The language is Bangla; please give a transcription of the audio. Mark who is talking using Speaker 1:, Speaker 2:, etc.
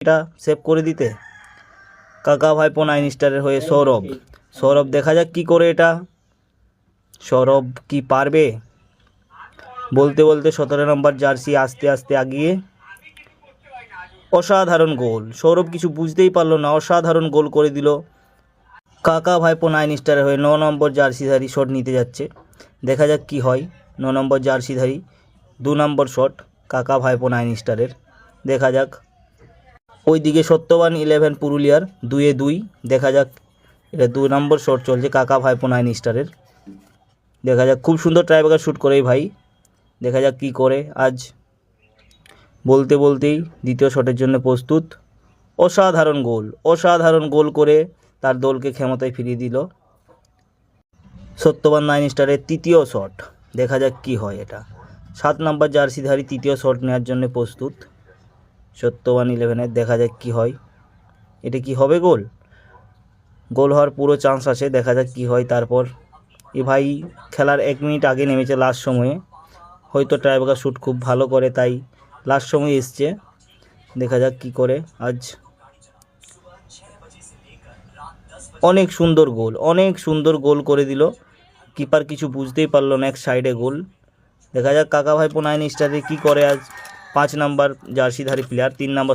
Speaker 1: এটা সেভ করে দিতে। কাকা ভাইপো 9 স্টারের হয়ে সৌরভ দেখা যাক কি করে এটা। সৌরভ কি পারবে? বলতে বলতে 17 নম্বর জার্সি আস্তে আস্তে আগিয়ে অসাধারণ গোল। সৌরভ কিছু বুঝতেই পারলো না, অসাধারণ গোল করে দিল। কাকা ভাইপো 9 স্টারের হয়ে 9 নম্বর জার্সিধারী শট নিতে যাচ্ছে। দেখা যাক কি হয়। 9 নম্বর জার্সিধারী 2 নম্বর শট কাকা ভাইপো 9 স্টারের। দেখা যাক। ওইদিকে সত্যবান 11 পুরুলিয়ার 2-2। দেখা যাক, এটা 2 নম্বর শট চলছে কাকা ভাইপো 9 স্টারের। দেখা যাক, খুব সুন্দর ট্রাইব্রেকার শ্যুট করে ভাই। দেখা যাক কি করে আজ। বলতে বলতেই দ্বিতীয় শটের জন্য প্রস্তুত। অসাধারণ গোল করে তার দলকে ক্ষমতায় ফিরিয়ে দিল সত্যবান 9 স্টারের তৃতীয় শট। দেখা যাক কি হয় এটা। 7 নম্বর জার্সিধারী তৃতীয় শট নেওয়ার জন্য প্রস্তুত সত্যবান 11-এর। দেখা যাক কি হয়। এটা কি হবে? গোল হওয়ার পুরো চান্স আছে। দেখা যাক কি হয়। তারপর এ ভাই খেলার 1 মিনিট আগে নেমেছে, লাস্ট সময়ে। হয়তো ট্রাইব্রেকার শ্যুট খুব ভালো করে, তাই লাস্ট সময়ে এসছে। দেখা যাক কি করে আজ। অনেক সুন্দর গোল করে দিল। কিপার কিছু বুঝতেই পারলো না, এক সাইডে গোল। দেখা যাক কাকা ভাইপো 9 স্টারে কি করে আজ 5 নম্বর জার্সিধারী প্লেয়ার। 3 নম্বর